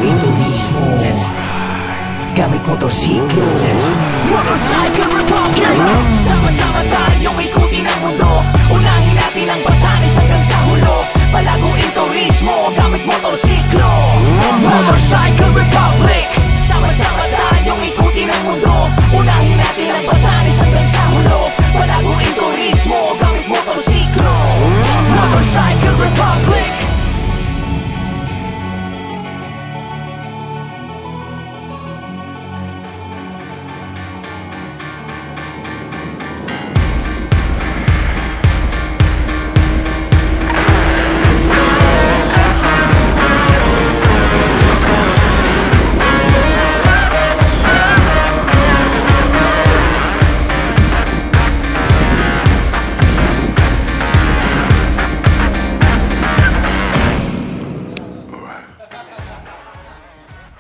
Palaguin turismo gamit motorsiklo. Motorcycle Republic, sama-sama tayong ikutin ang mundo. Unahin natin ang Batanes hanggang sa hulo. Palaguin turismo gamit motorsiklo. Motorcycle Republic, sama-sama tayong ikutin ang mundo. Unahin natin ang Batanes hanggang sa hulo. Palaguin turismo gamit motorsiklo. Motorcycle Republic.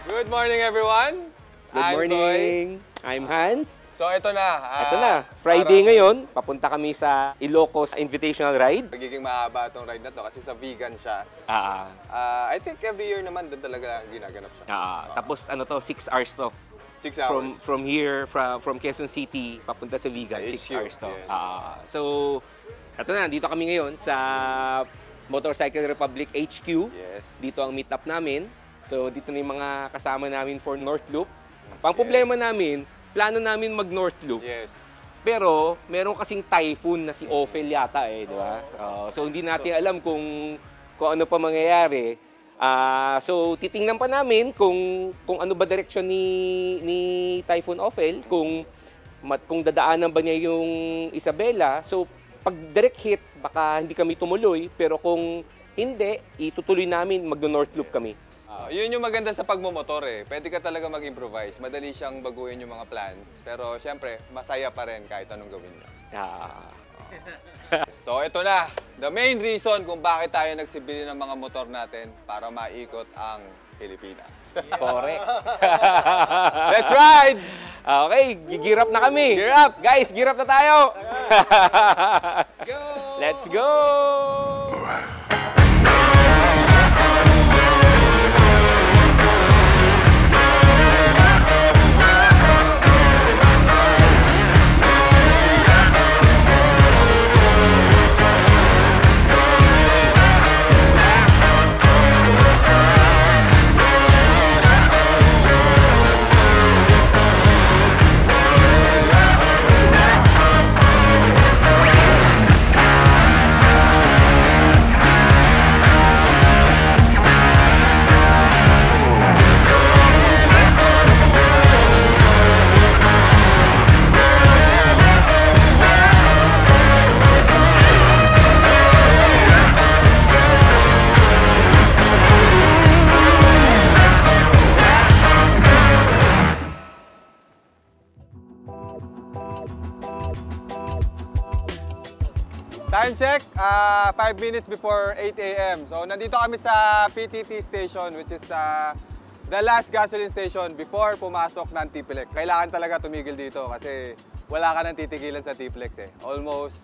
Good morning, everyone. Good morning. I'm Hans. So, ito na. Ito na. Friday ngayon, papunta kami sa Ilocos Invitational Ride. Magiging mahaba itong ride na to kasi sa vegan siya. I think every year naman doon talaga ginaganap siya. Tapos ano to, 6 hours to. 6 hours. From here, from Quezon City, papunta sa vegan, 6 hours to. Yes. So, ito na, dito kami ngayon sa Motorcycle Republic HQ. Yes. Dito ang meet up namin. So, dito na yung mga kasama namin for North Loop. Pang problema namin, plano namin mag North Loop. Yes. Pero, meron kasing typhoon na si Ophel yata eh, di ba? So, hindi natin alam kung ano pa mangyayari. So, titingnan pa namin kung ano ba direksyon ni Typhoon Ophel, kung dadaanan ba niya yung Isabela. So, pag direct hit, baka hindi kami tumuloy. Pero kung hindi, itutuloy namin, mag-North Loop kami. Yun yung maganda sa pagmumotor eh. Pwede ka talaga mag-improvise. Madali siyang baguhin yung mga plans. Pero syempre, masaya pa rin kahit anong gawin niya. So ito na, the main reason kung bakit tayo nagsibili ng mga motor natin para maikot ang Pilipinas. Correct. Let's ride! Okay, gear up na kami. Gear up! Guys, gear up na tayo! Let's go! Let's go! Time check, 5 minutes before 8 a.m. So, nandito kami sa PTT station, which is the last gasoline station before pumasok ng TPLEX. Kailangan talaga tumigil dito kasi wala ka nang titigilan sa TPLEX eh. Almost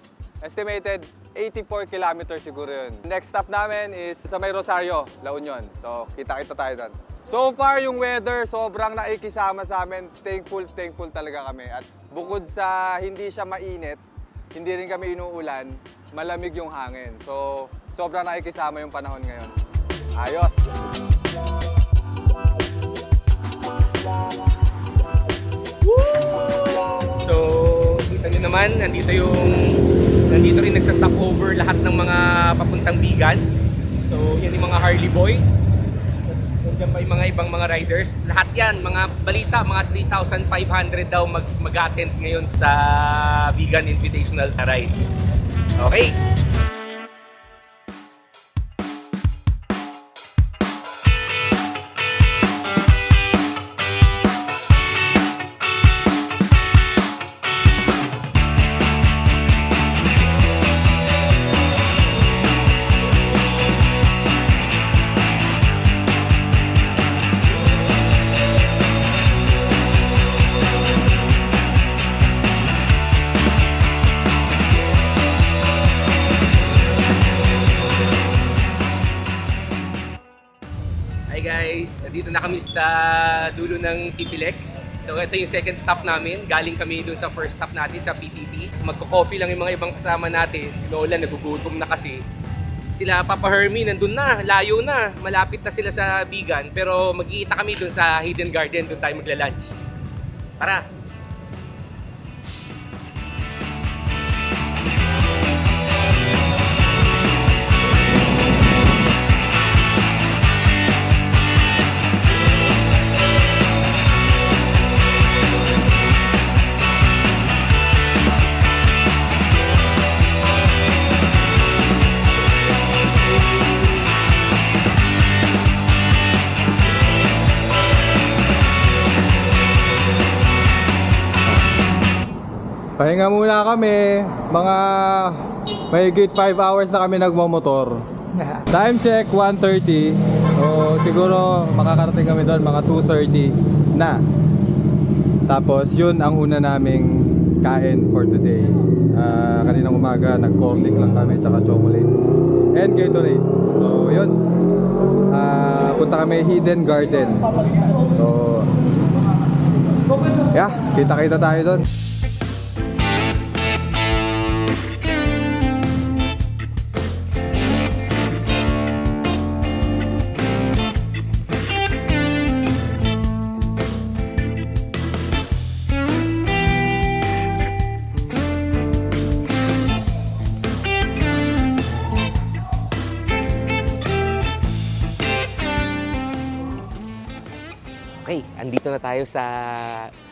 estimated 84 kilometers siguro yun. Next stop namin is sa may Rosario, La Union. So, kita-kita tayo doon. So far, yung weather, sobrang nakikisama sa amin. Thankful talaga kami. At bukod sa hindi siya mainit, hindi rin kami inuulan, malamig yung hangin. So, sobrang nakikisama yung panahon ngayon. Ayos! So, kita nyo naman, nandito rin nagsa-stop over lahat ng mga papuntang vegan. So, yan yung mga Harley boys. Diyan pa yung mga ibang mga riders. Lahat yan, mga balita, mga 3,500 daw mag-attend ngayon sa Vegan Invitational Ride. Okay. guys, nandito na kami sa dulo ng TPLEX. So ito yung second stop namin. Galing kami dun sa first stop natin sa PTT. Magko-coffee lang yung mga ibang kasama natin. Si Lola nagugutom na kasi. Sila Papa Hermie nandun na, layo na. Malapit na sila sa Bigan. Pero mag-iita kami dun sa Hidden Garden. Dun tayo magla-lunch. Tara! Pahinga muna kami. Mga mahigit 5 hours na kami nagmamotor. Time check, 1:30. So siguro makakarating kami doon mga 2:30 na. Tapos yun ang una naming kain for today. Kaninang umaga nag-cornflake lang kami tsaka chocolate and Gatorade. So yun, punta kami Hidden Garden. So yeah, kita-kita tayo doon. Okay, andito na tayo sa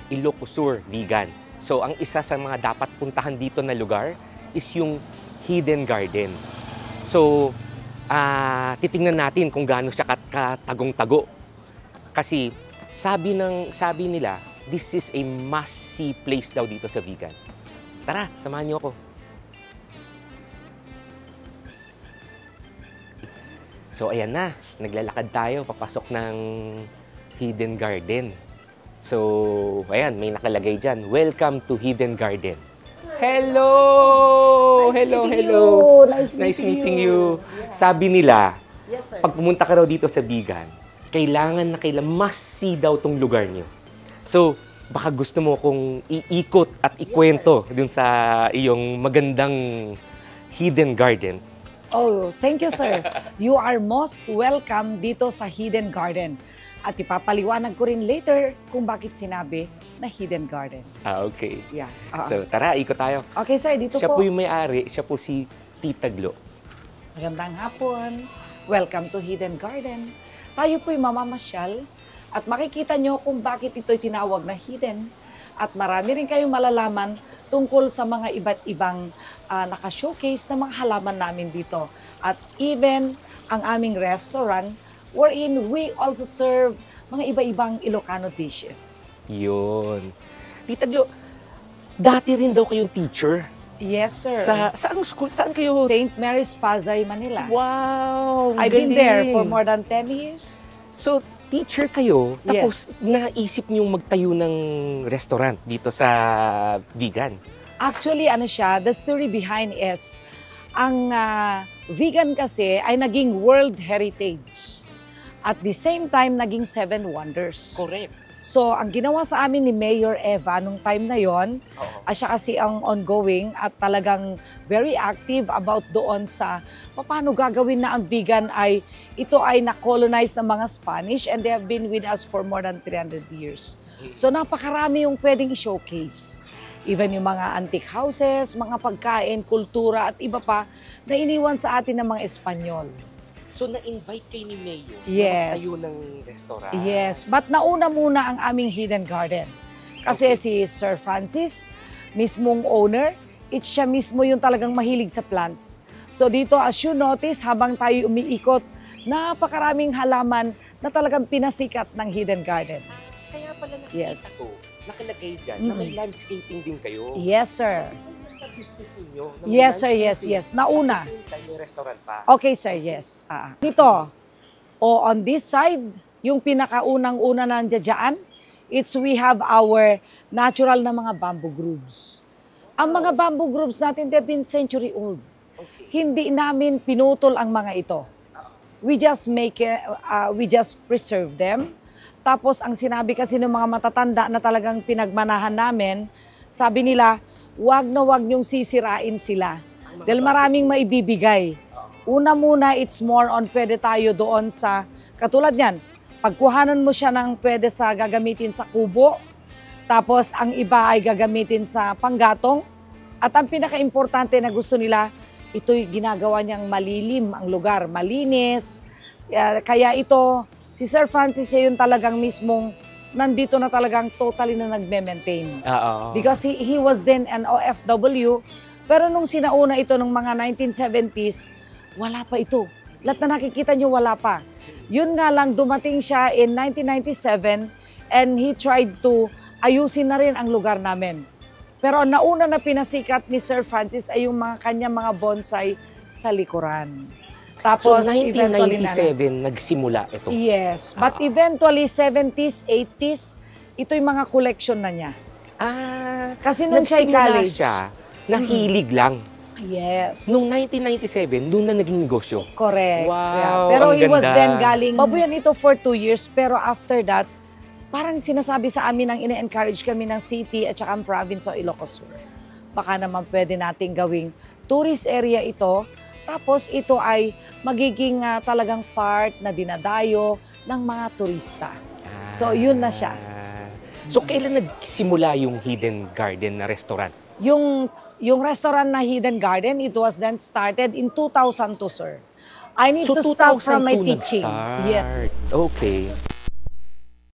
Ilocos Sur, Vigan. So, ang isa sa mga dapat puntahan dito na lugar is yung Hidden Garden. So, titingnan natin kung gaano siya katagong-tago. Kasi, sabi nila, this is a must-see place daw dito sa Vigan. Tara, samahan niyo ako. So, ayan na. Naglalakad tayo, papasok ng Hidden Garden. So, ayan, may nakalagay dyan. Welcome to Hidden Garden. Hello! Hello! Nice meeting you. Yes. Sabi nila, Yes, sir. pag pumunta ka raw dito sa Bigan, kailangan must see daw tong lugar niyo. So, baka gusto mo kong iikot at ikwento dun sa iyong magandang Hidden Garden. Oh, thank you, sir. You are most welcome dito sa Hidden Garden. At ipapaliwanag ko rin later kung bakit sinabi na Hidden Garden. Okay. Yeah. So, tara, ikot tayo. Okay, sir, dito Siya po. po yung may-ari, siya po si Tita Glo. Magandang hapon. Welcome to Hidden Garden. Tayo po'y mamamasyal at makikita nyo kung bakit ito'y tinawag na hidden. At marami rin kayong malalaman tungkol sa mga iba't ibang naka-showcase na mga halaman namin dito. At even ang aming restaurant wherein we also serve mga iba-ibang Ilocano dishes. Yun. Tita Glo, dati rin daw kayong teacher. Yes, sir. Saang school? Saan kayo? St. Mary's Pasay, Manila. Wow! I've been there for more than 10 years. So, teacher kayo, tapos Yes. naisip niyong magtayo ng restaurant dito sa Vigan. Actually, ano siya, the story behind is, ang vegan kasi ay naging World Heritage. At the same time, naging 7 Wonders. Correct. So, ang ginawa sa amin ni Mayor Eva nung time na yon, siya kasi ang ongoing at talagang very active about doon sa paano gagawin na ang vegan ay ito ay na-colonize ng mga Spanish and they have been with us for more than 300 years. So, napakarami yung pwedeng i-showcase. Even yung mga antique houses, mga pagkain, kultura at iba pa na iniwan sa atin ng mga Espanyol. So, na-invite kayo ni Mayor Yes. na magtayo ng restaurant. Yes, but nauna muna ang aming Hidden Garden. Kasi si Sir Francis, mismong owner, siya mismo yung talagang mahilig sa plants. So dito, as you notice, habang tayo umiikot, napakaraming halaman na talagang pinasikat ng Hidden Garden. Kaya pala nakikita Yes. ko, nakalagay dyan na may landscaping din kayo. Yes, sir. Sa business ninyo, na may Yes, sir. Yes, landscaping. yes. Nauna. At the same time, may restaurant pa. Okay, sir. Yes. Dito, on this side, yung pinakaunang-una nandiyan, we have our natural na mga bamboo grooves. Ang mga bamboo grooves natin, they've been century old. Okay. Hindi namin pinutol ang mga ito. we just preserve them. Tapos ang sinabi kasi ng mga matatanda na talagang pinagmanahan namin, sabi nila, wag na wag niyong sisirain sila. Dahil maraming maibibigay. Una muna, it's more on pwede tayo doon sa, katulad yan, pagkuhanan mo siya ng pwede sa gagamitin sa kubo, tapos ang iba ay gagamitin sa panggatong, at ang pinaka-importante na gusto nila, ito'y ginagawa niyang malilim ang lugar, malinis. Kaya ito, si Sir Francis niya yung talagang mismong nandito na talagang totally na nagme-maintain. Because he was then an OFW, pero nung sinauna ito nung mga 1970s, wala pa ito. Lahat na nakikita niyo, wala pa. Yun nga lang, dumating siya in 1997 and he tried to ayusin na rin ang lugar namin. Pero nauna na pinasikat ni Sir Francis ay yung mga kanyang mga bonsai sa likuran. Tapos, so, 1997 nagsimula ito? Yes. But eventually, 70s, 80s, ito yung mga collection na niya. Kasi nung siya college. Siya, nahilig lang. Yes. Noong 1997, doon na naging negosyo. Correct. Wow, Yeah. Pero ang he was ganda. then galing, babuyan ito for 2 years, pero after that, parang sinasabi sa amin ang ine-encourage kami ng city at saka ang province o Ilocos Sur. Baka naman pwede nating gawing tourist area ito, tapos ito ay magiging talagang part na dinadayo ng mga turista. So yun na siya. So kailan nagsimula yung Hidden Garden na restaurant? Yung restaurant na Hidden Garden, it was then started in 2002, sir. I need So to start from my 2002 teaching. nag-start. Yes. Okay.